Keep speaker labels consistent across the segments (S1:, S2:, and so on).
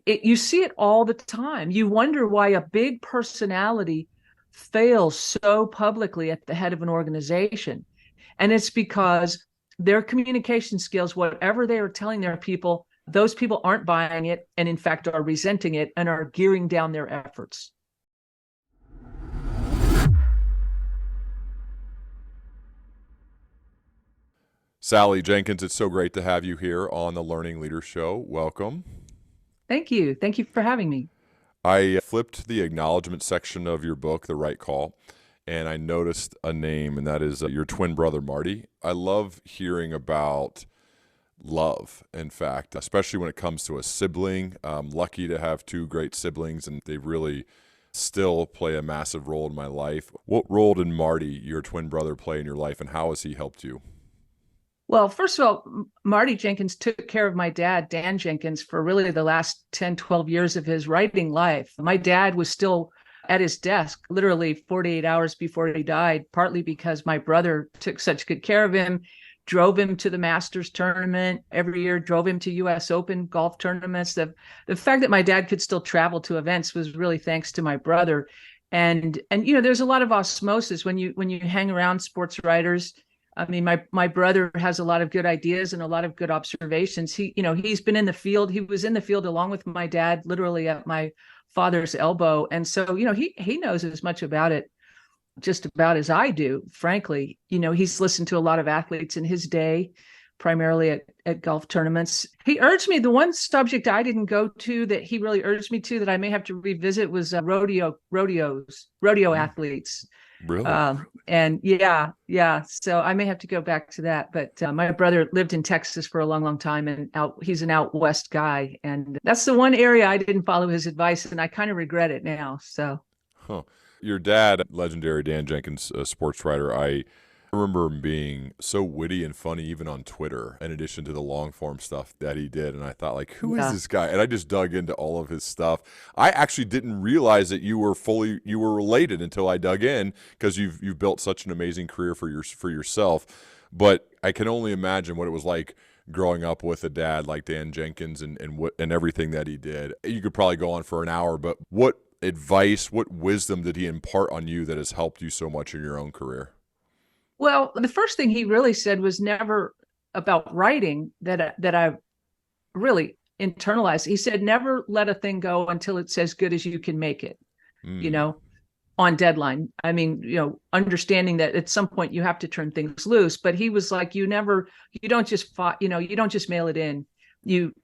S1: you see it all the time. You wonder why a big personality fails so publicly at the head of an organization. And it's because their communication skills, whatever they are telling their people, those people aren't buying it and in fact are resenting it and are gearing down their efforts.
S2: Sally Jenkins, it's so great to have you here on the Learning Leader Show. Welcome.
S1: Thank you. Thank you for having me.
S2: I flipped the acknowledgement section of your book, The Right Call, and I noticed a name, and that is your twin brother, Marty. I love hearing about love, in fact, especially when it comes to a sibling. I'm lucky to have two great siblings, and they really still play a massive role in my life. What role did Marty, your twin brother, play in your life, and how has he helped you?
S1: Well, first of all, Marty Jenkins took care of my dad, Dan Jenkins, for really the last 10, 12 years of his writing life. My dad was still at his desk literally 48 hours before he died, partly because my brother took such good care of him, drove him to the Masters tournament every year, drove him to US Open golf tournaments. The fact that my dad could still travel to events was really thanks to my brother. And there's a lot of osmosis when you hang around sports writers. I mean, my brother has a lot of good ideas and a lot of good observations. He's been in the field. He was in the field along with my dad, literally at my father's elbow. And so, he knows as much about it just about as I do, frankly. He's listened to a lot of athletes in his day, primarily at golf tournaments. He urged me, the one subject I didn't go to that he really urged me to that I may have to revisit was rodeo athletes.
S2: Really?
S1: And yeah. So I may have to go back to that. But my brother lived in Texas for a long, long time, and he's an out west guy. And that's the one area I didn't follow his advice, and I kind of regret it now. So,
S2: Your dad, legendary Dan Jenkins, a sports writer, I remember him being so witty and funny, even on Twitter, in addition to the long form stuff that he did. And I thought, like, who is this guy? And I just dug into all of his stuff. I actually didn't realize that you were related until I dug in, because you've built such an amazing career for yourself. But I can only imagine what it was like growing up with a dad like Dan Jenkins and everything that he did. You could probably go on for an hour, but what advice, what wisdom did he impart on you that has helped you so much in your own career?
S1: Well, the first thing he really said was never about writing that I really internalized. He said, never let a thing go until it's as good as you can make it, on deadline. I mean, understanding that at some point you have to turn things loose. But he was like, you don't just mail it in. You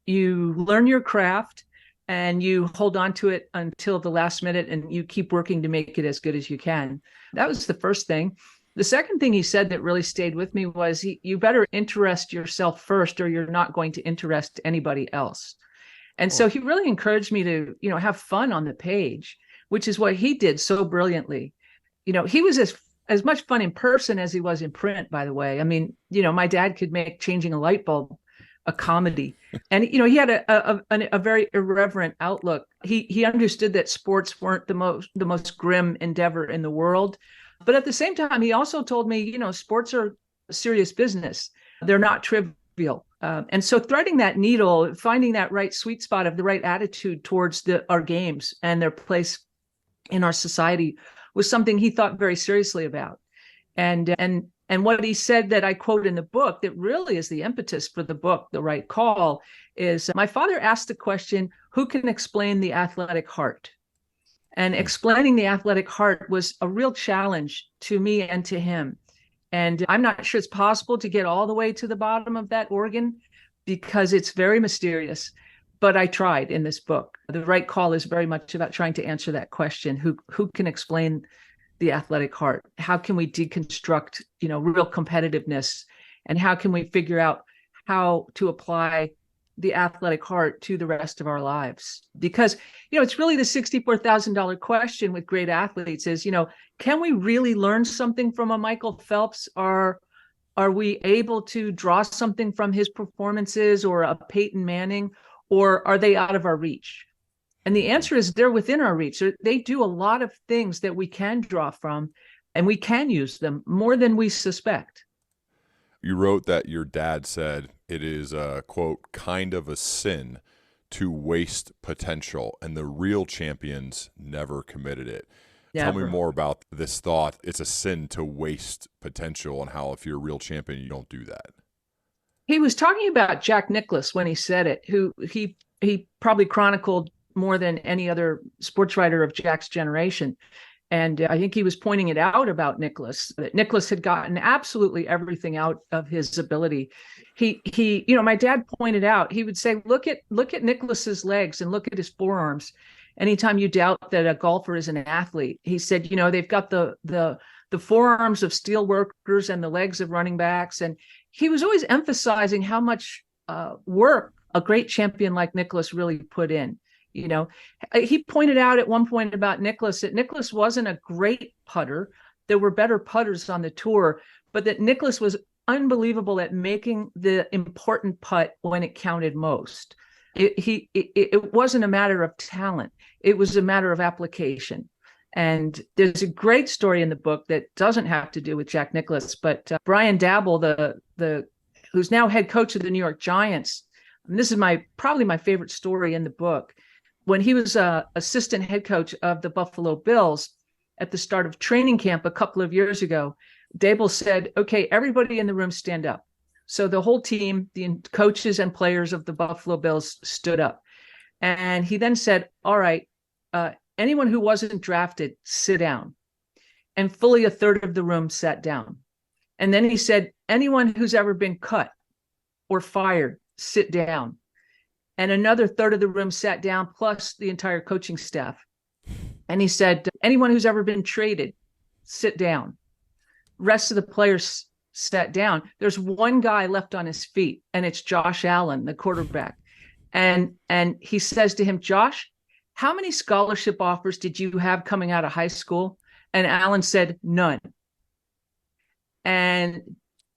S1: learn your craft and you hold on to it until the last minute, and you keep working to make it as good as you can. That was the first thing. The second thing he said that really stayed with me was you better interest yourself first, or you're not going to interest anybody else. And so he really encouraged me to, have fun on the page, which is what he did so brilliantly. He was as much fun in person as he was in print, by the way. I mean, my dad could make changing a light bulb a comedy. And, he had a very irreverent outlook. He understood that sports weren't the most grim endeavor in the world. But at the same time, he also told me, sports are serious business. They're not trivial. And so threading that needle, finding that right sweet spot of the right attitude towards our games and their place in our society was something he thought very seriously about. And what he said that I quote in the book that really is the impetus for the book, The Right Call, is my father asked the question, who can explain the athletic heart? And explaining the athletic heart was a real challenge to me and to him. And I'm not sure it's possible to get all the way to the bottom of that organ, because it's very mysterious. But I tried in this book. The Right Call is very much about trying to answer that question. Who can explain the athletic heart? How can we deconstruct, real competitiveness? And how can we figure out how to apply the athletic heart to the rest of our lives? Because, it's really the $64,000 question with great athletes is, can we really learn something from a Michael Phelps? Are we able to draw something from his performances, or a Peyton Manning, or are they out of our reach? And the answer is they're within our reach. They do a lot of things that we can draw from, and we can use them more than we suspect.
S2: You wrote that your dad said it is a, quote, kind of a sin to waste potential, and the real champions never committed it. Tell me
S1: Never.
S2: more about this thought. It's a sin to waste potential, and how if you're a real champion, you don't do that.
S1: He was talking about Jack Nicklaus when he said it, who he probably chronicled more than any other sports writer of Jack's generation. And I think he was pointing it out about Nicklaus, that Nicklaus had gotten absolutely everything out of his ability. My dad pointed out, he would say, look at Nicklaus's legs and look at his forearms. Anytime you doubt that a golfer is an athlete, he said, they've got the forearms of steel workers and the legs of running backs. And he was always emphasizing how much work a great champion like Nicklaus really put in. He pointed out at one point about Nicklaus that Nicklaus wasn't a great putter. There were better putters on the tour, but that Nicklaus was unbelievable at making the important putt when it counted most. It wasn't a matter of talent. It was a matter of application. And there's a great story in the book that doesn't have to do with Jack Nicklaus, but Brian Dabble, the who's now head coach of the New York Giants. And this is probably my favorite story in the book. When he was assistant head coach of the Buffalo Bills at the start of training camp a couple of years ago, Dable said, okay, everybody in the room stand up. So the whole team, the coaches and players of the Buffalo Bills stood up. And he then said, all right, anyone who wasn't drafted, sit down. And fully a third of the room sat down. And then he said, anyone who's ever been cut or fired, sit down. And another third of the room sat down, plus the entire coaching staff. And he said, anyone who's ever been traded, sit down. Rest of the players sat down. There's one guy left on his feet, and it's Josh Allen, the quarterback. And he says to him, Josh, how many scholarship offers did you have coming out of high school? And Allen said, none. And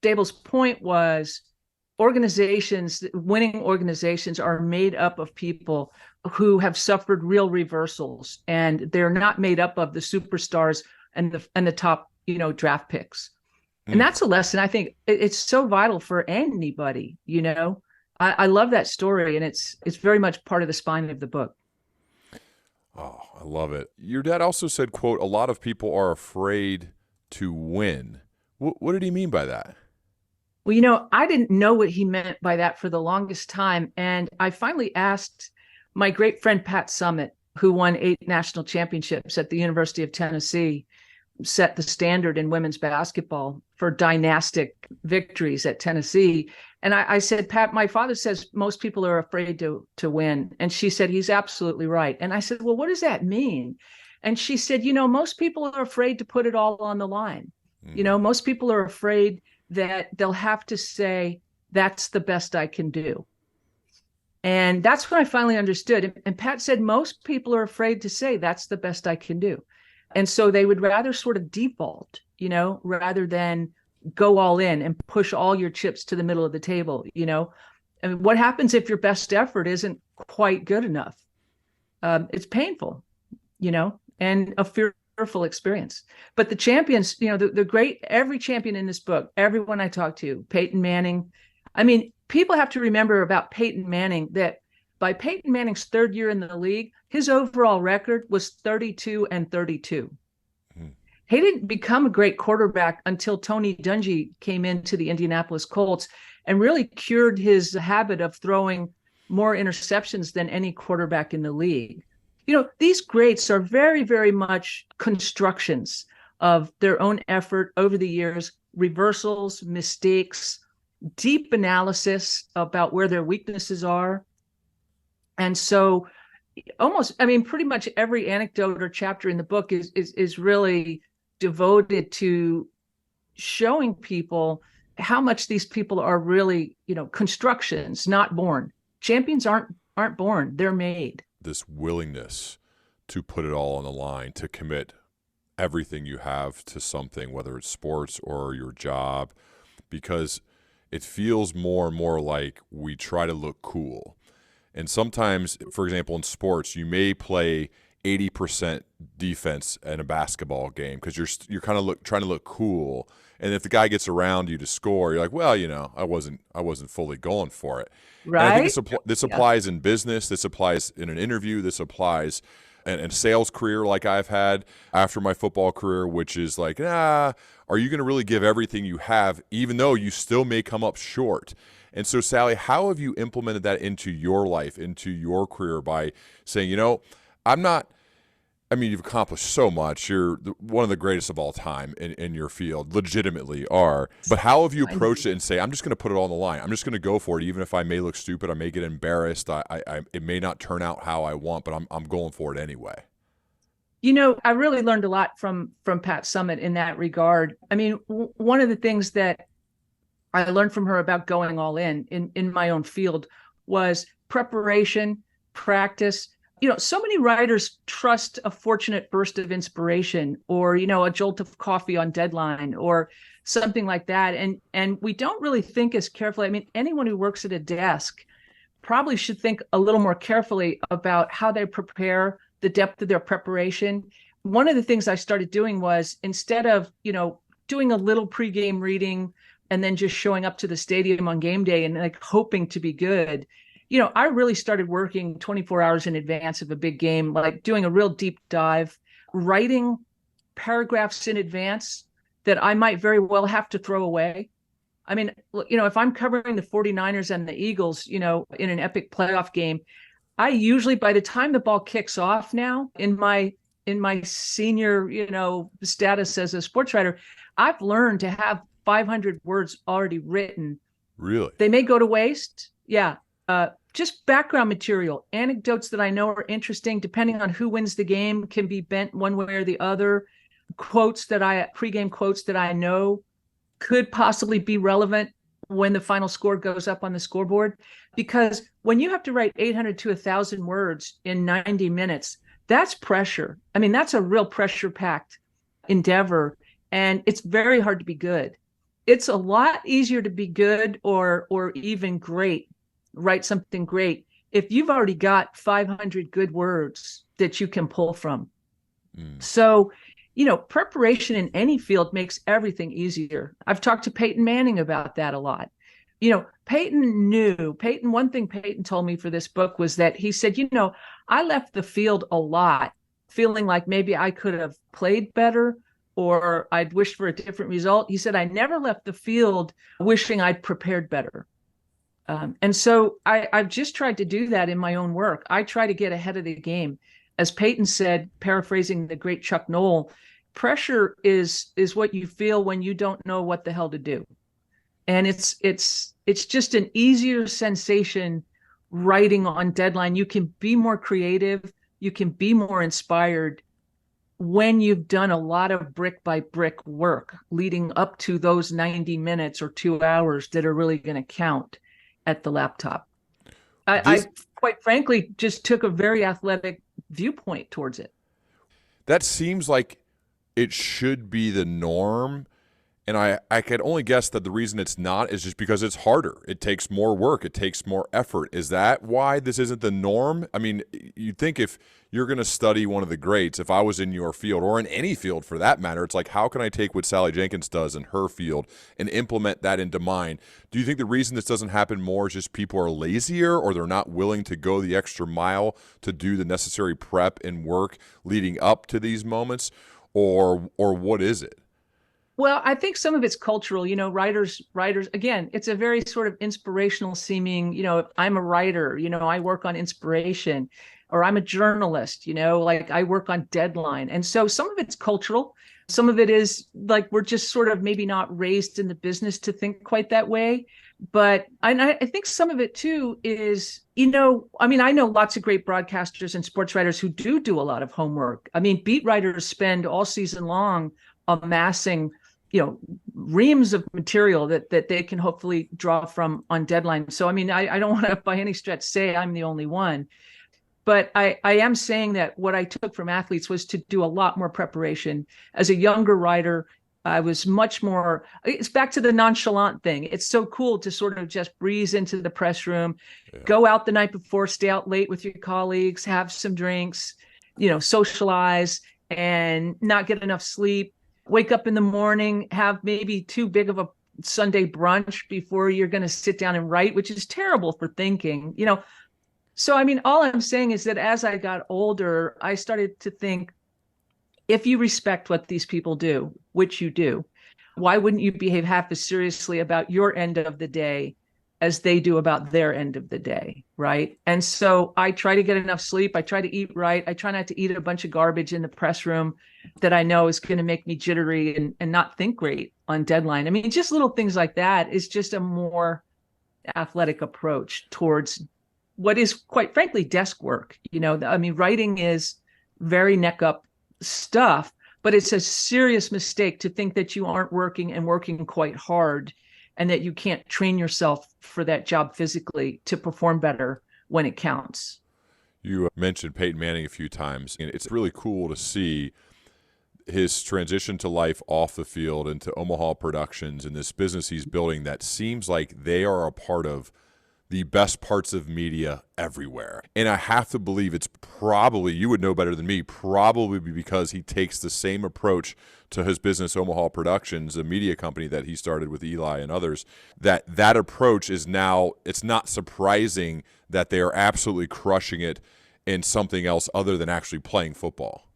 S1: Dable's point was, winning organizations are made up of people who have suffered real reversals, and they're not made up of the superstars and the top, draft picks. And that's a lesson. I think it's so vital for anybody, I love that story, and it's very much part of the spine of the book.
S2: Oh, I love it. Your dad also said, quote, a lot of people are afraid to win. What did he mean by that?
S1: Well, I didn't know what he meant by that for the longest time. And I finally asked my great friend, Pat Summitt, who won 8 national championships at the University of Tennessee, set the standard in women's basketball for dynastic victories at Tennessee. And I said, Pat, my father says most people are afraid to win. And she said, he's absolutely right. And I said, well, what does that mean? And she said, most people are afraid to put it all on the line. Most people are afraid that they'll have to say, that's the best I can do. And that's when I finally understood. And Pat said, most people are afraid to say, that's the best I can do. And so they would rather sort of default, rather than go all in and push all your chips to the middle of the table, And what happens if your best effort isn't quite good enough? It's painful, and a fearful experience. But the champions, the great, every champion in this book, everyone I talked to, Peyton Manning. I mean, people have to remember about Peyton Manning that by Peyton Manning's third year in the league, his overall record was 32-32. He didn't become a great quarterback until Tony Dungy came into the Indianapolis Colts and really cured his habit of throwing more interceptions than any quarterback in the league. These greats are very, very much constructions of their own effort over the years, reversals, mistakes, deep analysis about where their weaknesses are. And so pretty much every anecdote or chapter in the book is really devoted to showing people how much these people are really, constructions, not born. Champions aren't born, they're made.
S2: This willingness to put it all on the line, to commit everything you have to something, whether it's sports or your job, because it feels more and more like we try to look cool. And sometimes, for example, in sports, you may play 80% defense in a basketball game because you're kind of trying to look cool. And if the guy gets around you to score, you're like, well, I wasn't fully going for it. And I think
S1: Right?
S2: this applies in business. This applies in an interview. This applies in a sales career like I've had after my football career, which is like, are you going to really give everything you have, even though you still may come up short? And so, Sally, how have you implemented that into your life, into your career by saying, you've accomplished so much. You're one of the greatest of all time in your field, legitimately are. But how have you approached it and say, I'm just going to put it all on the line. I'm just going to go for it, even if I may look stupid, I may get embarrassed, it may not turn out how I want, but I'm going for it anyway.
S1: I really learned a lot from Pat Summitt in that regard. I mean, one of the things that I learned from her about going all in my own field was preparation, practice. So many writers trust a fortunate burst of inspiration or, a jolt of coffee on deadline or something like that. And we don't really think as carefully. I mean, anyone who works at a desk probably should think a little more carefully about how they prepare, the depth of their preparation. One of the things I started doing was instead of, doing a little pregame reading and then just showing up to the stadium on game day and like hoping to be good, I really started working 24 hours in advance of a big game, like doing a real deep dive, writing paragraphs in advance that I might very well have to throw away. I mean, if I'm covering the 49ers and the Eagles, in an epic playoff game, I usually, by the time the ball kicks off now in my senior, status as a sports writer, I've learned to have 500 words already written.
S2: Really?
S1: They may go to waste. Yeah. Just background material, anecdotes that I know are interesting, depending on who wins the game, can be bent one way or the other. Pregame quotes that I know could possibly be relevant when the final score goes up on the scoreboard. Because when you have to write 800 to 1,000 words in 90 minutes, that's pressure. I mean, that's a real pressure-packed endeavor, and it's very hard to be good. It's a lot easier to be good or even great, write something great, if you've already got 500 good words that you can pull from. So, preparation in any field makes everything easier. I've talked to Peyton Manning about that a lot. One thing Peyton told me for this book was that he said, I left the field a lot feeling like maybe I could have played better or I'd wished for a different result. He said, I never left the field wishing I'd prepared better. And so I've just tried to do that in my own work. I try to get ahead of the game. As Peyton said, paraphrasing the great Chuck Noll, pressure is what you feel when you don't know what the hell to do. And it's just an easier sensation writing on deadline. You can be more creative. You can be more inspired when you've done a lot of brick by brick work leading up to those 90 minutes or 2 hours that are really going to count at the laptop. I quite frankly just took a very athletic viewpoint towards it.
S2: That seems like it should be the norm. And I could only guess that the reason it's not is just because it's harder. It takes more work. It takes more effort. Is that why this isn't the norm? I mean, you'd think if you're going to study one of the greats, if I was in your field or in any field for that matter, it's like, how can I take what Sally Jenkins does in her field and implement that into mine? Do you think the reason this doesn't happen more is just people are lazier or they're not willing to go the extra mile to do the necessary prep and work leading up to these moments? Or what is it?
S1: Well, I think some of it's cultural, writers, again, it's a very sort of inspirational seeming, if I'm a writer, I work on inspiration, or I'm a journalist, like I work on deadline. And so some of it's cultural. Some of it is like, we're just sort of maybe not raised in the business to think quite that way. But I think some of it too is, I know lots of great broadcasters and sports writers who do a lot of homework. I mean, beat writers spend all season long amassing reams of material that they can hopefully draw from on deadline. So, I mean, I don't want to by any stretch say I'm the only one, but I am saying that what I took from athletes was to do a lot more preparation. As a younger writer, I was much more, it's back to the nonchalant thing. It's so cool to sort of just breeze into the press room, go out the night before, stay out late with your colleagues, have some drinks, socialize and not get enough sleep, wake up in the morning, have maybe too big of a Sunday brunch before you're going to sit down and write, which is terrible for thinking. So, I mean, all I'm saying is that as I got older, I started to think, if you respect what these people do, which you do, why wouldn't you behave half as seriously about your end of the day as they do about their end of the day, right? And so I try to get enough sleep. I try to eat right. I try not to eat a bunch of garbage in the press room that I know is going to make me jittery and not think great on deadline. I mean, just little things like that is just a more athletic approach towards what is, quite frankly, desk work. I mean, writing is very neck up stuff, but it's a serious mistake to think that you aren't working and working quite hard and that you can't train yourself for that job physically to perform better when it counts.
S2: You mentioned Peyton Manning a few times, and it's really cool to see his transition to life off the field into Omaha Productions and this business he's building that seems like they are a part of the best parts of media everywhere. And I have to believe it's probably, you would know better than me, probably because he takes the same approach to his business, Omaha Productions, a media company that he started with Eli and others, that approach is now, it's not surprising that they are absolutely crushing it in something else other than actually playing football.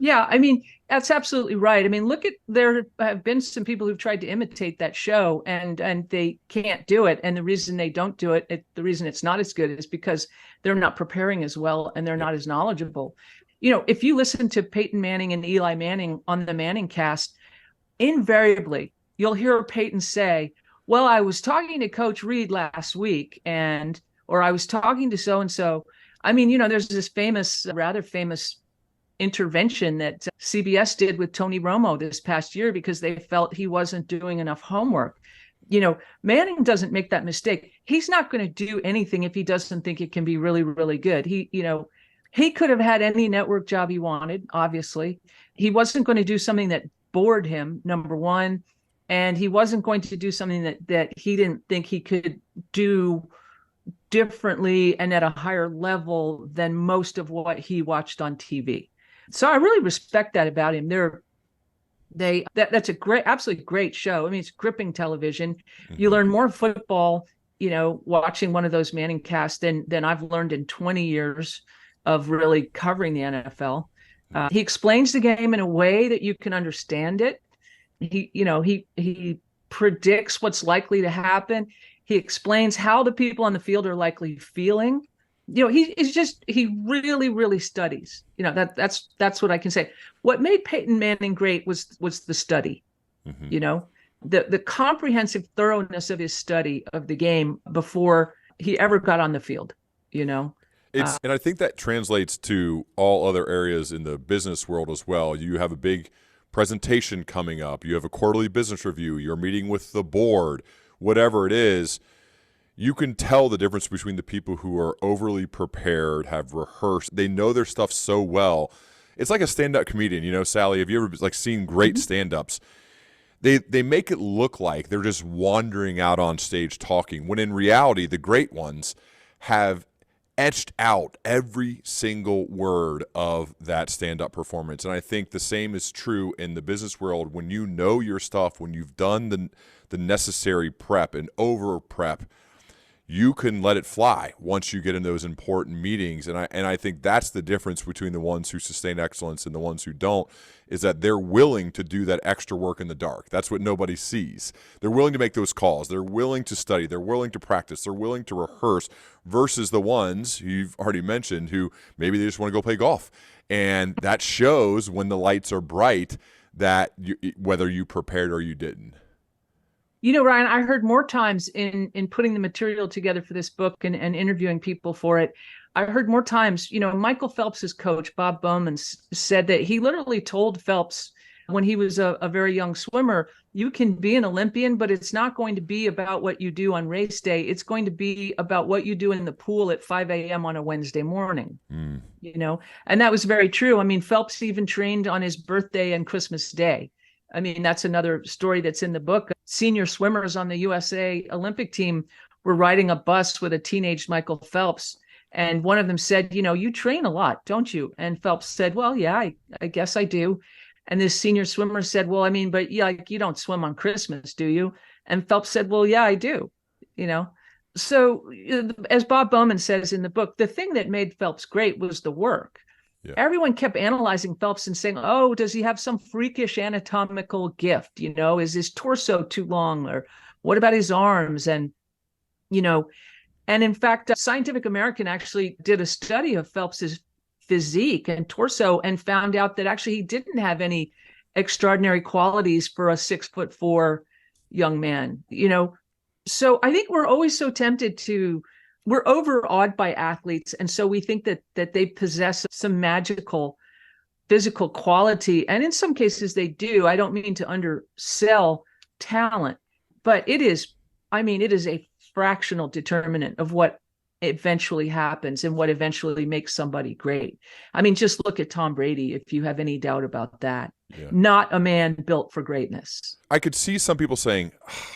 S1: Yeah, I mean, that's absolutely right. I mean, there have been some people who've tried to imitate that show and they can't do it. And the reason they don't do it, the reason it's not as good is because they're not preparing as well and they're not as knowledgeable. If you listen to Peyton Manning and Eli Manning on the Manning cast, invariably you'll hear Peyton say, well, I was talking to Coach Reed last week or I was talking to so-and-so. I mean, there's this rather famous intervention that CBS did with Tony Romo this past year because they felt he wasn't doing enough homework. Manning doesn't make that mistake. He's not going to do anything if he doesn't think it can be really, really good. He could have had any network job he wanted, obviously. He wasn't going to do something that bored him, number one, and he wasn't going to do something that he didn't think he could do differently and at a higher level than most of what he watched on TV. So I really respect that about him. That's a absolutely great show. I mean, it's gripping television. Mm-hmm. You learn more football, watching one of those Manning casts than I've learned in 20 years of really covering the NFL. He explains the game in a way that you can understand it. He predicts what's likely to happen. He explains how the people on the field are likely feeling. He really, really studies. That's what I can say. What made Peyton Manning great was the study. Mm-hmm. The comprehensive thoroughness of his study of the game before he ever got on the field. And
S2: I think that translates to all other areas in the business world as well. You have a big presentation coming up. You have a quarterly business review. You're meeting with the board, whatever it is. You can tell the difference between the people who are overly prepared, have rehearsed, they know their stuff so well. It's like a stand-up comedian, Sally. Have you ever seen great stand-ups? They make it look like they're just wandering out on stage talking, when in reality, the great ones have etched out every single word of that stand-up performance. And I think the same is true in the business world. When you know your stuff, when you've done the necessary prep and over-prep, you can let it fly once you get in those important meetings. And I think that's the difference between the ones who sustain excellence and the ones who don't, is that they're willing to do that extra work in the dark. That's what nobody sees. They're willing to make those calls. They're willing to study. They're willing to practice. They're willing to rehearse, versus the ones you've already mentioned who maybe they just want to go play golf. And that shows when the lights are bright that whether you prepared or you didn't.
S1: Ryan, I heard more times in putting the material together for this book and interviewing people for it, I heard more times, Michael Phelps's coach, Bob Bowman, said that he literally told Phelps when he was a very young swimmer, you can be an Olympian, but it's not going to be about what you do on race day. It's going to be about what you do in the pool at 5 a.m. on a Wednesday morning, and that was very true. I mean, Phelps even trained on his birthday and Christmas Day. I mean, that's another story that's in the book. Senior swimmers on the USA Olympic team were riding a bus with a teenage Michael Phelps. And one of them said, you train a lot, don't you? And Phelps said, well, yeah, I guess I do. And this senior swimmer said, well, I mean, but yeah, like, you don't swim on Christmas, do you? And Phelps said, well, yeah, I do, you know? So as Bob Bowman says in the book, the thing that made Phelps great was the work.
S2: Yeah.
S1: Everyone kept analyzing Phelps and saying, oh, does he have some freakish anatomical gift? Is his torso too long? Or what about his arms? And in fact, Scientific American actually did a study of Phelps's physique and torso and found out that actually he didn't have any extraordinary qualities for a 6'4" young man. So I think we're always so tempted we're overawed by athletes. And so we think that they possess some magical physical quality. And in some cases they do. I don't mean to undersell talent, but it is a fractional determinant of what eventually happens and what eventually makes somebody great. I mean, just look at Tom Brady, if you have any doubt about that. Yeah. Not a man built for greatness.
S2: I could see some people saying,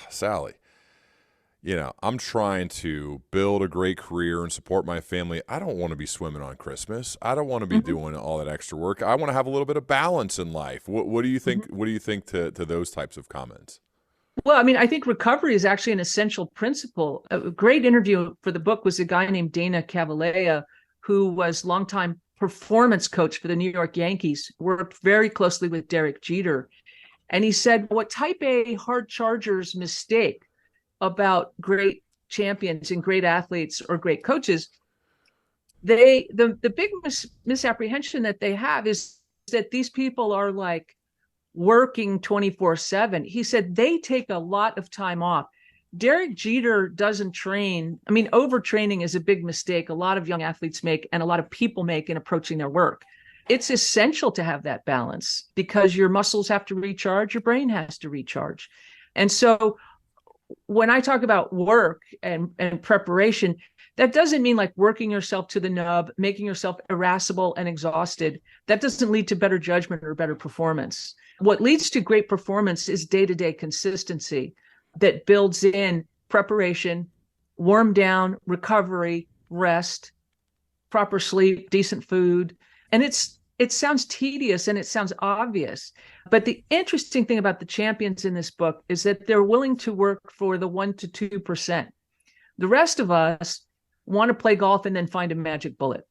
S2: Sally, I'm trying to build a great career and support my family. I don't want to be swimming on Christmas. I don't want to be doing all that extra work. I want to have a little bit of balance in life. What do you think? What do you think to those types of comments?
S1: Well, I mean, I think recovery is actually an essential principle. A great interview for the book was a guy named Dana Cavalea, who was longtime performance coach for the New York Yankees, worked very closely with Derek Jeter. And he said, what type A hard chargers mistake about great champions and great athletes or great coaches, the big misapprehension that they have is that these people are like working 24/7. He said they take a lot of time off. Derek Jeter doesn't train. I mean, overtraining is a big mistake a lot of young athletes make and a lot of people make in approaching their work. It's essential to have that balance because your muscles have to recharge, your brain has to recharge. And so when I talk about work and preparation, that doesn't mean like working yourself to the nub, making yourself irascible and exhausted. That doesn't lead to better judgment or better performance. What leads to great performance is day-to-day consistency that builds in preparation, warm down, recovery, rest, proper sleep, decent food. And it sounds tedious and it sounds obvious. But the interesting thing about the champions in this book is that they're willing to work for the 1% to 2%. The rest of us want to play golf and then find a magic bullet.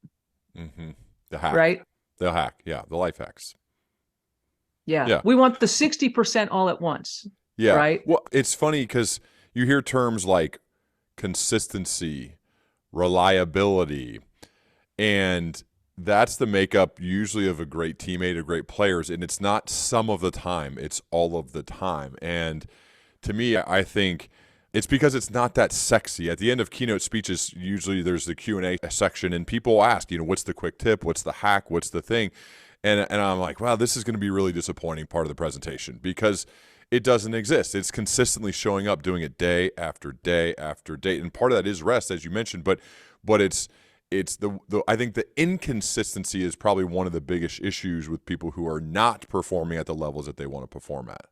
S2: Mm-hmm. The hack.
S1: Right?
S2: The hack. Yeah. The life hacks.
S1: Yeah. We want the 60% all at once.
S2: Yeah.
S1: Right.
S2: Well, it's funny because you hear terms like consistency, reliability, and that's the makeup usually of a great teammate or great players. And it's not some of the time, it's all of the time. And to me, I think it's because it's not that sexy. At the end of keynote speeches, usually there's the Q&A section and people ask, what's the quick tip? What's the hack? What's the thing? And I'm like, wow, this is going to be a really disappointing part of the presentation because it doesn't exist. It's consistently showing up, doing it day after day after day. And part of that is rest, as you mentioned, but it's the I think the inconsistency is probably one of the biggest issues with people who are not performing at the levels that they want to perform at.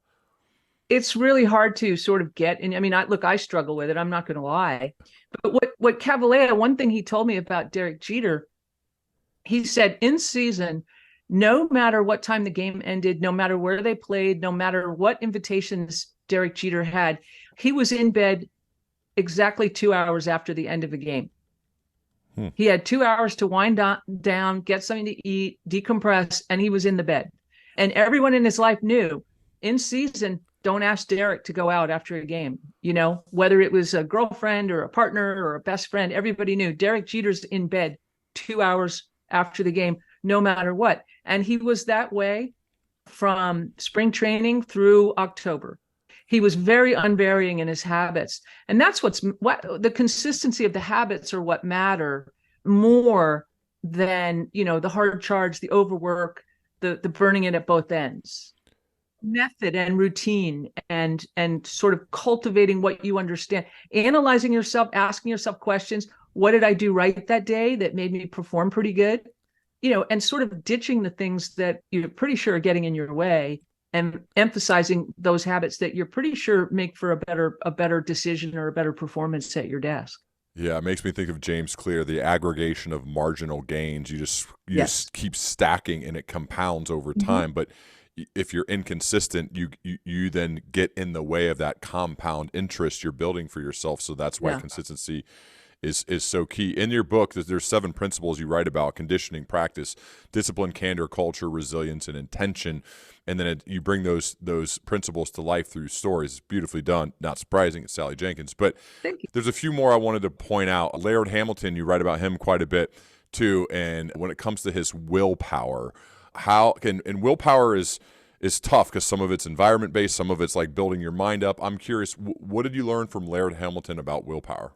S1: It's really hard to sort of get, and I mean, I struggle with it. I'm not going to lie. But what Cavalea, one thing he told me about Derek Jeter, he said in season, no matter what time the game ended, no matter where they played, no matter what invitations Derek Jeter had, he was in bed exactly 2 hours after the end of the game. He had 2 hours to wind down, get something to eat, decompress, and he was in the bed. And everyone in his life knew in season, don't ask Derek to go out after a game. Whether it was a girlfriend or a partner or a best friend, everybody knew Derek Jeter's in bed 2 hours after the game, no matter what. And he was that way from spring training through October. He was very unvarying in his habits. And that's what the consistency of the habits are what matter more than, the hard charge, the overwork, the burning it at both ends. Method and routine and sort of cultivating what you understand, analyzing yourself, asking yourself questions. What did I do right that day that made me perform pretty good? And sort of ditching the things that you're pretty sure are getting in your way and emphasizing those habits that you're pretty sure make for a better decision or a better performance at your desk.
S2: Yeah, it makes me think of James Clear, the aggregation of marginal gains. You just
S1: Yes.
S2: keep stacking and it compounds over
S1: Mhm.
S2: time. But if you're inconsistent, you then get in the way of that compound interest you're building for yourself. So that's why
S1: Yeah.
S2: consistency is so key. In your book, there's 7 principles you write about: conditioning, practice, discipline, candor, culture, resilience, and intention. And then you bring those principles to life through stories. It's beautifully done. Not surprising, it's Sally Jenkins. But
S1: Thank you.
S2: there's a few more I wanted to point out. Laird Hamilton, you write about him quite a bit too. And when it comes to his willpower, and willpower is tough because some of it's environment based, some of it's like building your mind up. I'm curious, what did you learn from Laird Hamilton about willpower?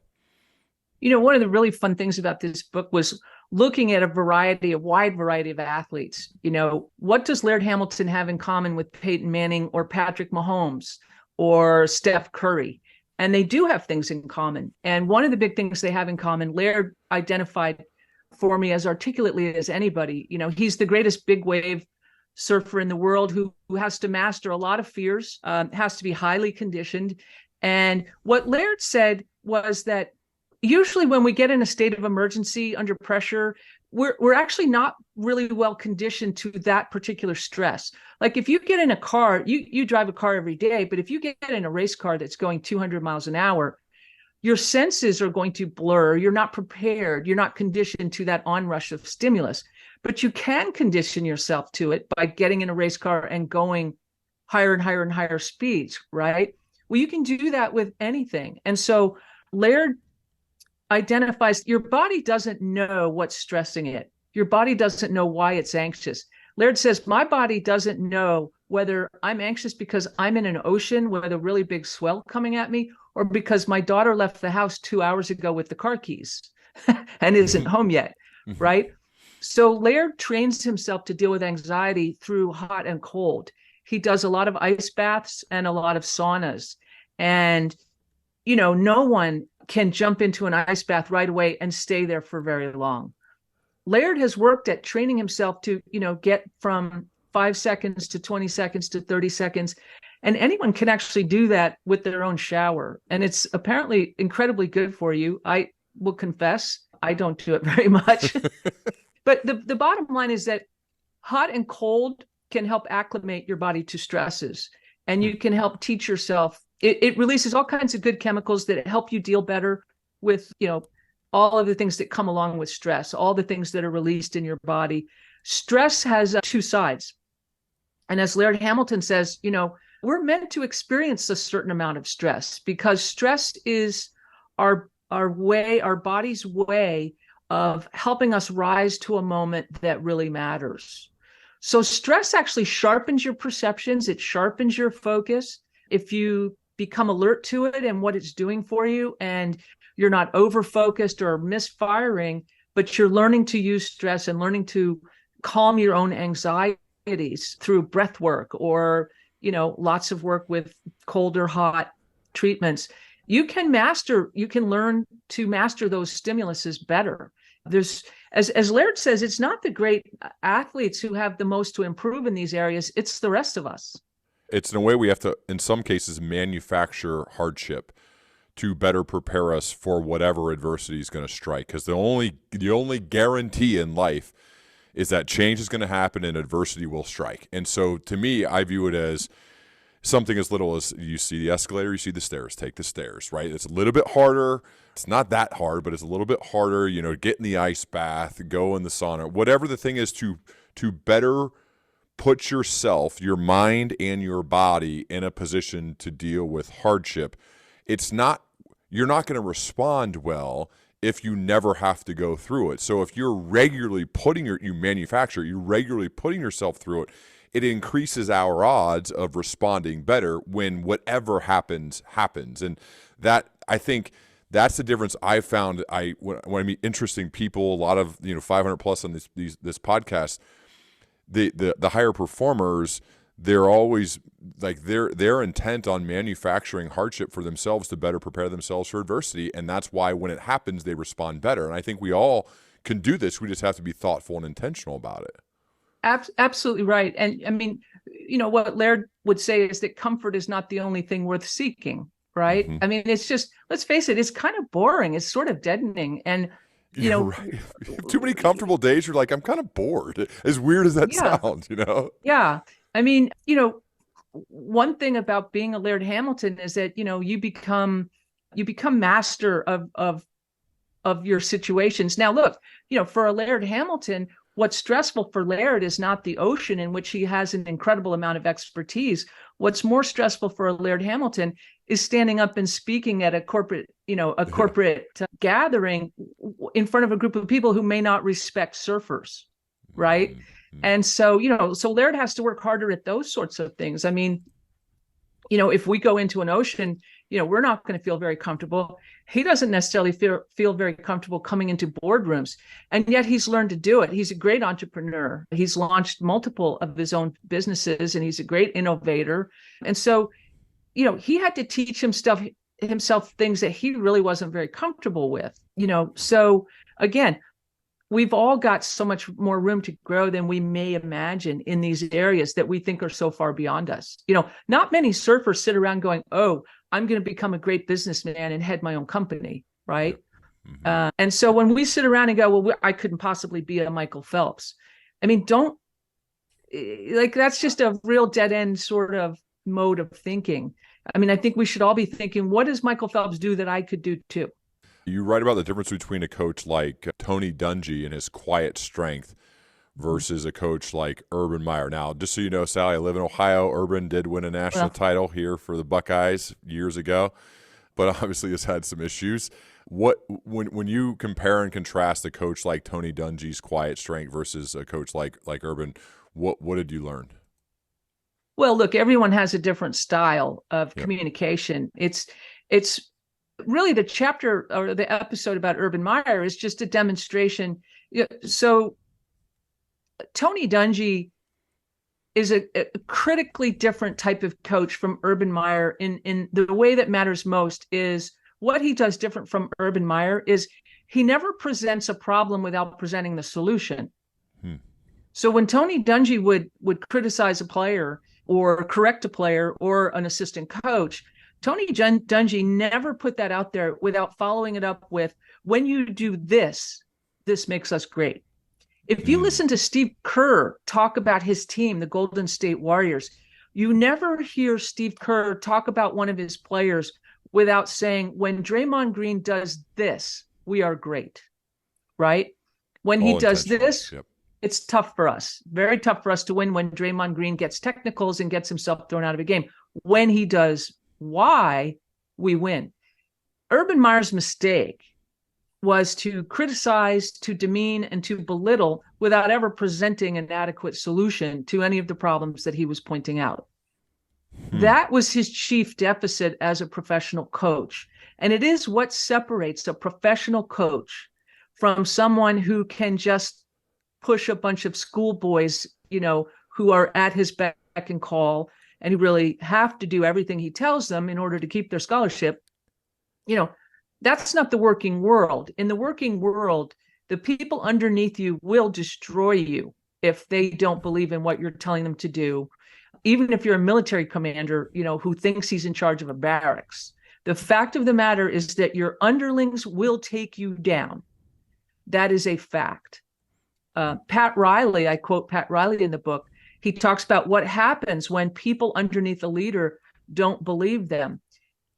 S1: One of the really fun things about this book was looking at a wide variety of athletes. What does Laird Hamilton have in common with Peyton Manning or Patrick Mahomes or Steph Curry? And they do have things in common. And one of the big things they have in common, Laird identified for me as articulately as anybody. He's the greatest big wave surfer in the world who has to master a lot of fears, has to be highly conditioned. And what Laird said was that usually when we get in a state of emergency under pressure, we're actually not really well conditioned to that particular stress. Like if you get in a car, you drive a car every day, but if you get in a race car that's going 200 miles an hour, your senses are going to blur. You're not prepared. You're not conditioned to that onrush of stimulus, but you can condition yourself to it by getting in a race car and going higher and higher and higher speeds, right? Well, you can do that with anything. And so Laird identifies your body doesn't know what's stressing it. Your body doesn't know why it's anxious. Laird says, my body doesn't know whether I'm anxious because I'm in an ocean with a really big swell coming at me, or because my daughter left the house 2 hours ago with the car keys and isn't home yet, right? So Laird trains himself to deal with anxiety through hot and cold. He does a lot of ice baths and a lot of saunas. And, no one can jump into an ice bath right away and stay there for very long. Laird has worked at training himself to, get from 5 seconds to 20 seconds to 30 seconds. And anyone can actually do that with their own shower. And it's apparently incredibly good for you. I will confess, I don't do it very much. But the bottom line is that hot and cold can help acclimate your body to stresses. And you can help teach yourself. It releases all kinds of good chemicals that help you deal better with, all of the things that come along with stress, all the things that are released in your body. Stress has 2 sides. And as Laird Hamilton says, we're meant to experience a certain amount of stress because stress is our body's way of helping us rise to a moment that really matters. So stress actually sharpens your perceptions. It sharpens your focus. If you become alert to it and what it's doing for you, and you're not over-focused or misfiring, but you're learning to use stress and learning to calm your own anxieties through breath work or, lots of work with cold or hot treatments, you can learn to master those stimuluses better. As Laird says, it's not the great athletes who have the most to improve in these areas. It's the rest of us.
S2: It's in a way we have to, in some cases, manufacture hardship to better prepare us for whatever adversity is going to strike. Because the only guarantee in life is that change is going to happen and adversity will strike. And so to me, I view it as something as little as you see the escalator, you see the stairs, take the stairs, right? It's a little bit harder. It's not that hard, but it's a little bit harder, get in the ice bath, go in the sauna, whatever the thing is to better put yourself, your mind and your body in a position to deal with hardship. You're not going to respond well if you never have to go through it. So if you're regularly you're regularly putting yourself through it, it increases our odds of responding better when whatever happens. And that, I think, that's the difference I've found. When I meet interesting people, a lot of 500 plus on this podcast, the higher performers, they're always like they're intent on manufacturing hardship for themselves to better prepare themselves for adversity, and that's why when it happens they respond better. And I think we all can do this. We just have to be thoughtful and intentional about it.
S1: Absolutely right. And I mean, what Laird would say is that comfort is not the only thing worth seeking, right?
S2: Mm-hmm.
S1: I mean, it's just, let's face it, it's kind of boring. It's sort of deadening. And, you
S2: You're
S1: know,
S2: right. Too many comfortable days. You're like, I'm kind of bored. As weird as that
S1: yeah,
S2: sounds, you know?
S1: yeah. I mean, one thing about being a Laird Hamilton is that, you become master of your situations. Now, look, for a Laird Hamilton, what's stressful for Laird is not the ocean, in which he has an incredible amount of expertise. What's more stressful for a Laird Hamilton is standing up and speaking at a corporate gathering in front of a group of people who may not respect surfers, right?
S2: Mm-hmm.
S1: And so Laird has to work harder at those sorts of things. I mean, if we go into an ocean, we're not going to feel very comfortable. He doesn't necessarily feel very comfortable coming into boardrooms, and yet he's learned to do it. He's a great entrepreneur. He's launched multiple of his own businesses, and he's a great innovator. And so, he had to teach himself things that he really wasn't very comfortable with. So again, we've all got so much more room to grow than we may imagine in these areas that we think are so far beyond us. Not many surfers sit around going, oh, I'm going to become a great businessman and head my own company, right?
S2: Mm-hmm.
S1: And so when we sit around and go, well, I couldn't possibly be a Michael Phelps. I mean, that's just a real dead end sort of mode of thinking. I mean, I think we should all be thinking, what does Michael Phelps do that I could do too?
S2: You write about the difference between a coach like Tony Dungy and his quiet strength versus a coach like Urban Meyer. Now, just so you know, Sally, I live in Ohio. Urban did win a national title here for the Buckeyes years ago, but obviously has had some issues. When you compare and contrast a coach like Tony Dungy's quiet strength versus a coach like Urban, what did you learn?
S1: Well, look, everyone has a different style of communication. It's really the chapter or the episode about Urban Meyer is just a demonstration. So Tony Dungy is a critically different type of coach from Urban Meyer in the way that matters most is what he does different from Urban Meyer is he never presents a problem without presenting the solution. So when Tony Dungy would criticize a player or correct a player or an assistant coach, Tony Dungy never put that out there without following it up with, when you do this, this makes us great. If you listen to Steve Kerr talk about his team, the Golden State Warriors, you never hear Steve Kerr talk about one of his players without saying, when Draymond Green does this, we are great, right? When he does this, it's tough for us, very tough for us to win when Draymond Green gets technicals and gets himself thrown out of a game. When he does why, we win. Urban Meyer's mistake was to criticize, to demean, and to belittle without ever presenting an adequate solution to any of the problems that he was pointing out. That was his chief deficit as a professional coach. And it is what separates a professional coach from someone who can just push a bunch of schoolboys, who are at his beck and call and who really have to do everything he tells them in order to keep their scholarship. That's not the working world. In the working world, the people underneath you will destroy you if they don't believe in what you're telling them to do. Even if you're a military commander, who thinks he's in charge of a barracks, the fact of the matter is that your underlings will take you down. That is a fact. Pat Riley, I quote Pat Riley in the book, he talks about what happens when people underneath a leader don't believe them.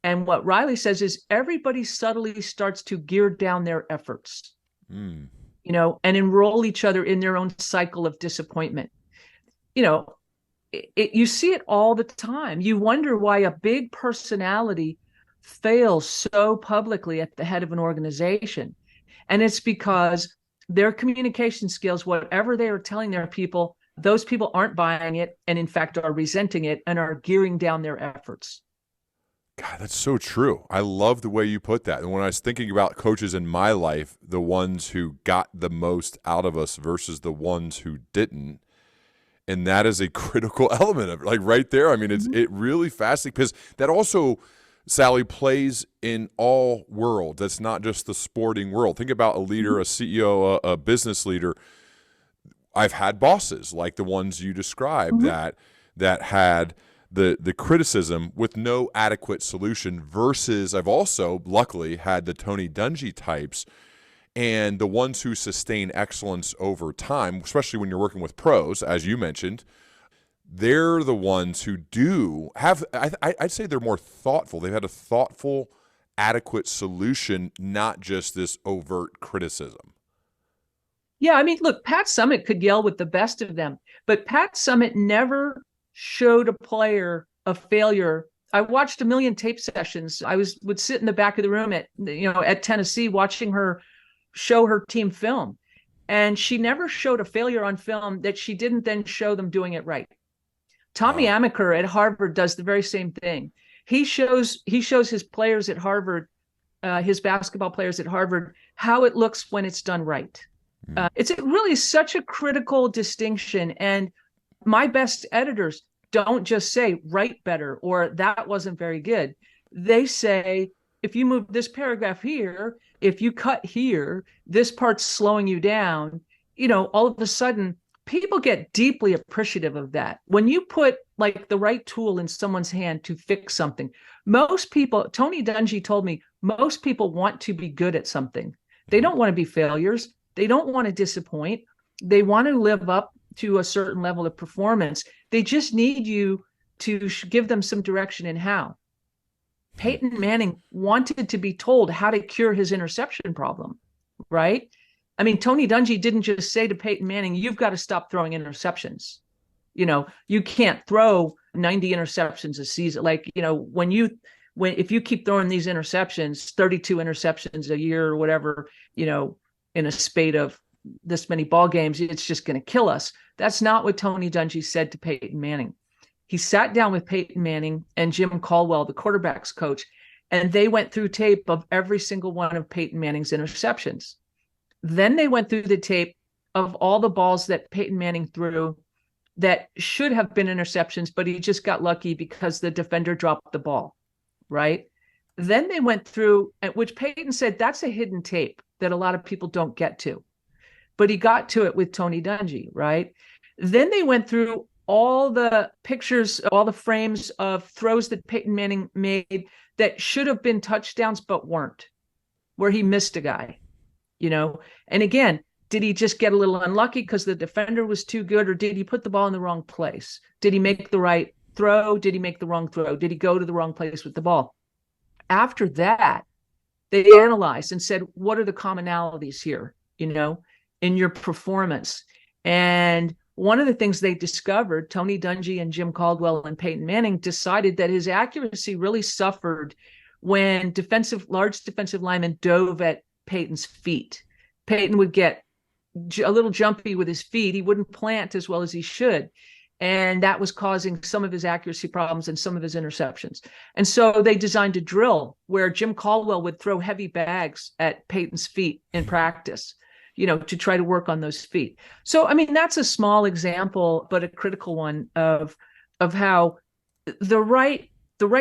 S1: And what Riley says is everybody subtly starts to gear down their efforts, and enroll each other in their own cycle of disappointment. You see it all the time. You wonder why a big personality fails so publicly at the head of an organization. And it's because their communication skills, whatever they are telling their people, those people aren't buying it and in fact are resenting it and are gearing down their efforts.
S2: God, that's so true. I love the way you put that. And when I was thinking about coaches in my life, the ones who got the most out of us versus the ones who didn't, and that is a critical element of it, like right there. I mean, it really fascinating because that also, Sally, plays in all worlds. That's not just the sporting world. Think about a leader, a CEO, a business leader. I've had bosses like the ones you described that had the criticism with no adequate solution versus I've also luckily had the Tony Dungy types and the ones who sustain excellence over time, especially when you're working with pros, as you mentioned. They're the ones who do have, I'd say they're more thoughtful. They've had a thoughtful, adequate solution, not just this overt criticism.
S1: Yeah, I mean, look, Pat Summitt could yell with the best of them, but Pat Summitt never showed a player a failure. I watched a million tape sessions. Would sit in the back of the room at Tennessee watching her show her team film, and she never showed a failure on film that she didn't then show them doing it right. Tommy Amaker at Harvard does the very same thing. He shows his players at Harvard, his basketball players at Harvard, how it looks when it's done right. It's really such a critical distinction. And my best editors don't just say write better or that wasn't very good. They say, if you move this paragraph here, if you cut here, this part's slowing you down, all of a sudden people get deeply appreciative of that. When you put like the right tool in someone's hand to fix something, most people, Tony Dungy told me, most people want to be good at something. They don't want to be failures. They don't want to disappoint. They want to live up to a certain level of performance. They just need you to give them some direction in how. Peyton Manning wanted to be told how to cure his interception problem, right? I mean, Tony Dungy didn't just say to Peyton Manning, you've got to stop throwing interceptions. You can't throw 90 interceptions a season. Like, if you keep throwing these interceptions, 32 interceptions a year or whatever, in a spate of this many ball games, it's just going to kill us. That's not what Tony Dungy said to Peyton Manning. He sat down with Peyton Manning and Jim Caldwell, the quarterback's coach, and they went through tape of every single one of Peyton Manning's interceptions. Then they went through the tape of all the balls that Peyton Manning threw that should have been interceptions, but he just got lucky because the defender dropped the ball, right? Then they went through, at which Peyton said, that's a hidden tape that a lot of people don't get to. But he got to it with Tony Dungy, right? Then they went through all the pictures, all the frames of throws that Peyton Manning made that should have been touchdowns but weren't, where he missed a guy, And again, did he just get a little unlucky because the defender was too good, or did he put the ball in the wrong place? Did he make the right throw? Did he make the wrong throw? Did he go to the wrong place with the ball? After that, they analyzed and said, what are the commonalities here, in your performance? And one of the things they discovered, Tony Dungy and Jim Caldwell and Peyton Manning decided that his accuracy really suffered when large defensive linemen dove at Peyton's feet. Peyton would get a little jumpy with his feet. He wouldn't plant as well as he should. And that was causing some of his accuracy problems and some of his interceptions. And so they designed a drill where Jim Caldwell would throw heavy bags at Peyton's feet in practice, to try to work on those feet. So, I mean, that's a small example, but a critical one of how the right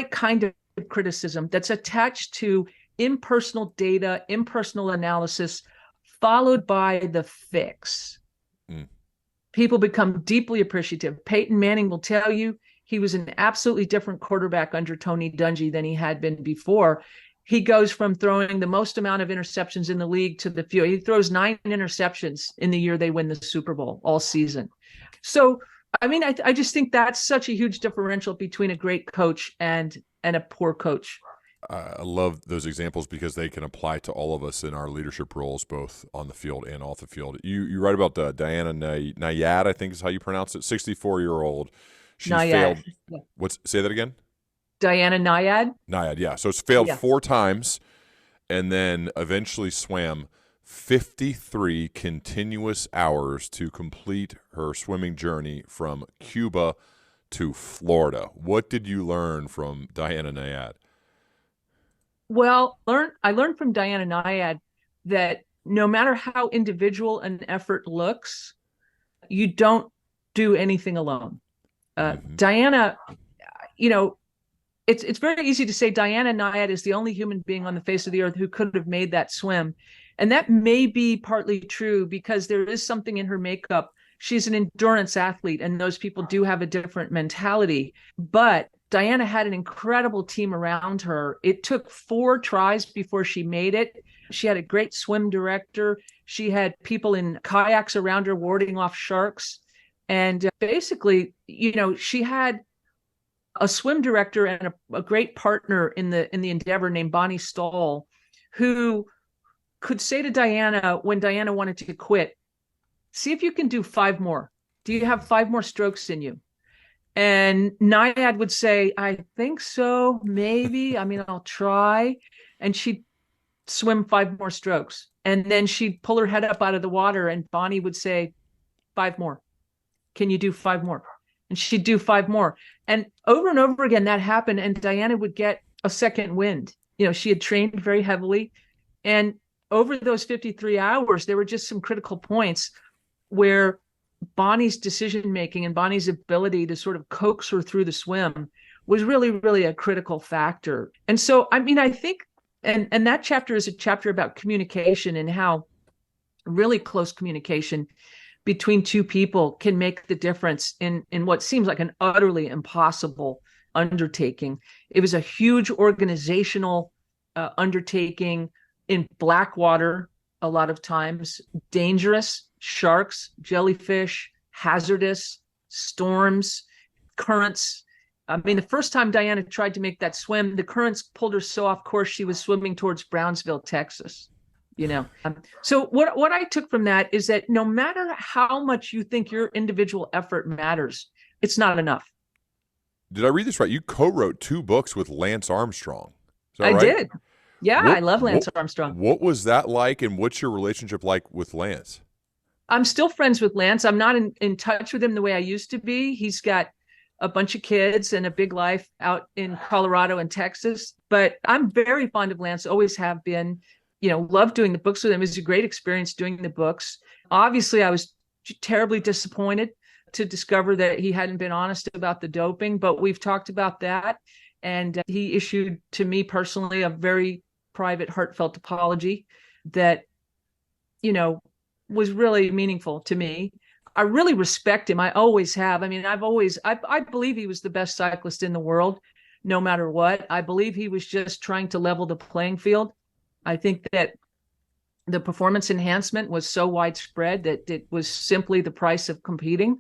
S1: kind of criticism that's attached to impersonal data, impersonal analysis, followed by the fix. People become deeply appreciative. Peyton Manning will tell you he was an absolutely different quarterback under Tony Dungy than he had been before. He goes from throwing the most amount of interceptions in the league to the few. He throws 9 interceptions in the year they win the Super Bowl all season. So, I mean, I just think that's such a huge differential between a great coach and a poor coach.
S2: I love those examples because they can apply to all of us in our leadership roles, both on the field and off the field. You write about Diana Nyad, I think is how you pronounce it, 64-year-old. She
S1: Nyad.
S2: failed. Say that again?
S1: Diana Nyad?
S2: Nyad, yeah. So it's failed 4 times and then eventually swam 53 continuous hours to complete her swimming journey from Cuba to Florida. What did you learn from Diana Nyad?
S1: Well, I learned from Diana Nyad that no matter how individual an effort looks, you don't do anything alone. Diana, it's very easy to say Diana Nyad is the only human being on the face of the earth who could have made that swim. And that may be partly true because there is something in her makeup she's an endurance athlete, and those people do have a different mentality. But Diana had an incredible team around her. It took 4 tries before she made it. She had a great swim director. She had people in kayaks around her warding off sharks. And basically, she had a swim director and a great partner in the endeavor named Bonnie Stahl, who could say to Diana when Diana wanted to quit, see if you can do 5 more. Do you have 5 more strokes in you? And Naiad would say, I think so, maybe. I mean, I'll try. And she'd swim 5 more strokes. And then she'd pull her head up out of the water, and Bonnie would say, 5 more. Can you do 5 more? And she'd do 5 more. And over again, that happened. And Diana would get a second wind. She had trained very heavily. And over those 53 hours, there were just some critical points where Bonnie's decision-making and Bonnie's ability to sort of coax her through the swim was really, really a critical factor. And so, I mean, I think, and that chapter is a chapter about communication and how really close communication between 2 people can make the difference in what seems like an utterly impossible undertaking. It was a huge organizational undertaking in black water, a lot of times, dangerous, sharks, jellyfish, hazardous, storms, currents. I mean, the first time Diana tried to make that swim, the currents pulled her so off course, she was swimming towards Brownsville, Texas. So what I took from that is that no matter how much you think your individual effort matters, it's not enough.
S2: Did I read this right? You co-wrote 2 books with Lance Armstrong. Is that
S1: I
S2: right?
S1: did. Yeah, I love Lance Armstrong.
S2: What was that like, and what's your relationship like with Lance?
S1: I'm still friends with Lance. I'm not in touch with him the way I used to be. He's got a bunch of kids and a big life out in Colorado and Texas. But I'm very fond of Lance, always have been. Love doing the books with him. It was a great experience doing the books. Obviously, I was terribly disappointed to discover that he hadn't been honest about the doping, but we've talked about that. And he issued to me personally a very private, heartfelt apology that, was really meaningful to me. I really respect him. I always have. I mean, I believe he was the best cyclist in the world, no matter what. I believe he was just trying to level the playing field. I think that the performance enhancement was so widespread that it was simply the price of competing.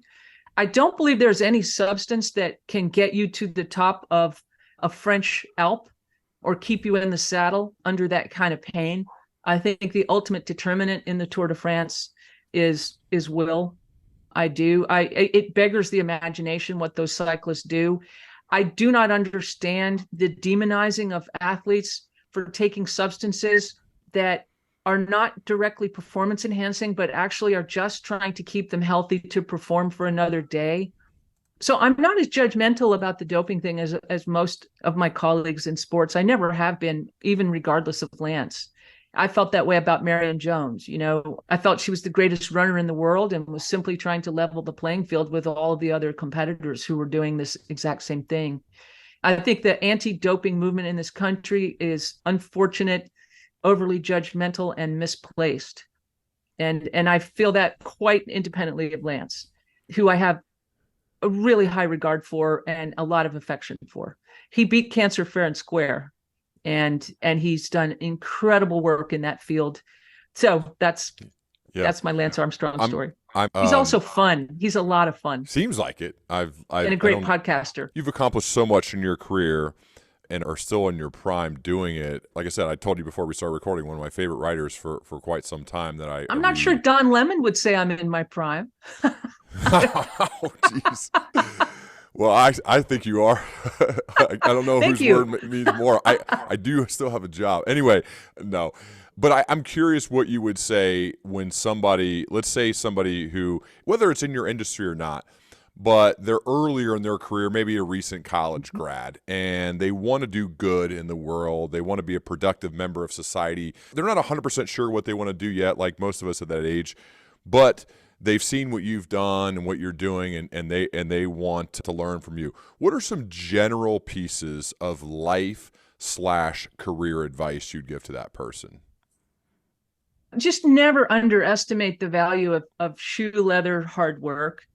S1: I don't believe there's any substance that can get you to the top of a French Alp or keep you in the saddle under that kind of pain. I think the ultimate determinant in the Tour de France is will. It beggars the imagination what those cyclists do. I do not understand the demonizing of athletes for taking substances that are not directly performance enhancing, but actually are just trying to keep them healthy to perform for another day. So I'm not as judgmental about the doping thing as most of my colleagues in sports. I never have been, even regardless of Lance. I felt that way about Marion Jones. I felt she was the greatest runner in the world and was simply trying to level the playing field with all of the other competitors who were doing this exact same thing. I think the anti-doping movement in this country is unfortunate, overly judgmental, and misplaced. And I feel that quite independently of Lance, who I have a really high regard for and a lot of affection for. He beat cancer fair and square, and he's done incredible work in that field. So that's my Lance Armstrong story. He's also fun. He's a lot of fun.
S2: Seems like it. And
S1: a great podcaster.
S2: You've accomplished so much in your career and are still in your prime doing it. Like I said, I told you before we started recording, one of my favorite writers for quite some time that
S1: I'm not sure Don Lemon would say I'm in my prime.
S2: Oh, jeez. Well, I think you are. I don't know whose word means more. I do still have a job. Anyway, no. But I'm curious what you would say when somebody, let's say somebody who, whether it's in your industry or not, but they're earlier in their career, maybe a recent college grad, and they want to do good in the world. They want to be a productive member of society. They're not 100% sure what they want to do yet, like most of us at that age, but they've seen what you've done and what you're doing, and they want to learn from you. What are some general pieces of life/career advice you'd give to that person?
S1: just never underestimate the value of shoe leather hard work.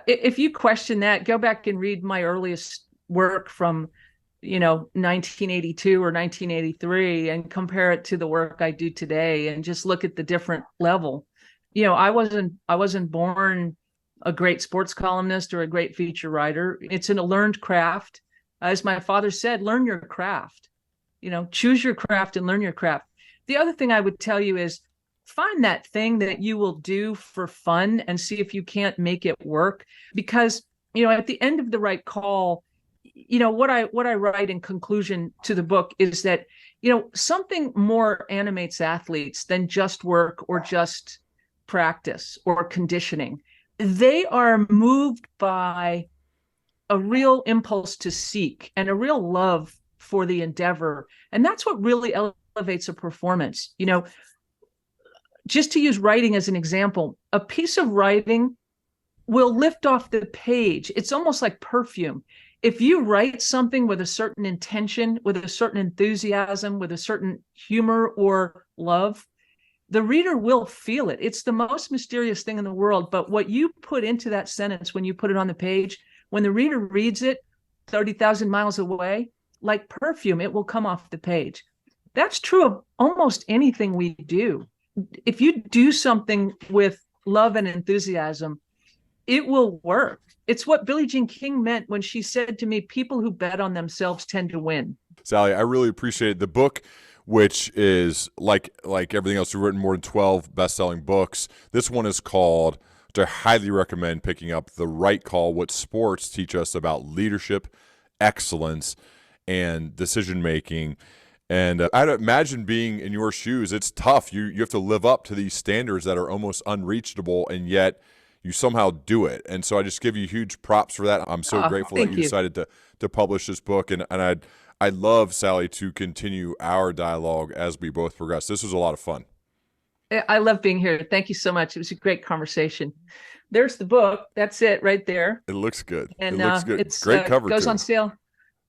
S1: If you question that, go back and read my earliest work from 1982 or 1983 and compare it to the work I do today, and just look at the different level. I wasn't born a great sports columnist or a great feature writer. It's a learned craft. As my father said, learn your craft. Choose your craft and learn your craft. The other thing I would tell you is find that thing that you will do for fun and see if you can't make it work. Because, at the end of The Right Call, what I write in conclusion to the book is that, something more animates athletes than just work or just practice or conditioning. They are moved by a real impulse to seek and a real love for the endeavor. And that's what really elevates a performance. Just to use writing as an example, a piece of writing will lift off the page. It's almost like perfume. If you write something with a certain intention, with a certain enthusiasm, with a certain humor or love, the reader will feel it. It's the most mysterious thing in the world. But what you put into that sentence when you put it on the page, when the reader reads it 30,000 miles away, like perfume, it will come off the page. That's true of almost anything we do. If you do something with love and enthusiasm, it will work. It's what Billie Jean King meant when she said to me, people who bet on themselves tend to win.
S2: Sally, I really appreciate the book, which is like everything else. You've written more than 12 best-selling books. This one is called, which I highly recommend picking up, The Right Call, What Sports Teach Us About Leadership, Excellence, and Decision-Making. And I'd imagine being in your shoes, it's tough. You have to live up to these standards that are almost unreachable, and yet you somehow do it. And so I just give you huge props for that. I'm so grateful that you decided to publish this book. And I'd love, Sally, to continue our dialogue as we both progress. This was a lot of fun.
S1: I love being here. Thank you so much. It was a great conversation. There's the book. That's it right there.
S2: It looks good.
S1: And
S2: it looks good.
S1: It's
S2: great cover
S1: goes
S2: too.
S1: on sale.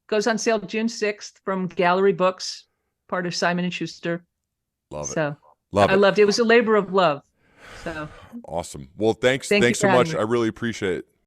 S1: Goes on sale June 6th from Gallery Books, part of Simon & Schuster.
S2: Love it.
S1: So
S2: Love it.
S1: I loved it. It was a labor of love. So
S2: awesome. Well, thanks so much. I really appreciate it.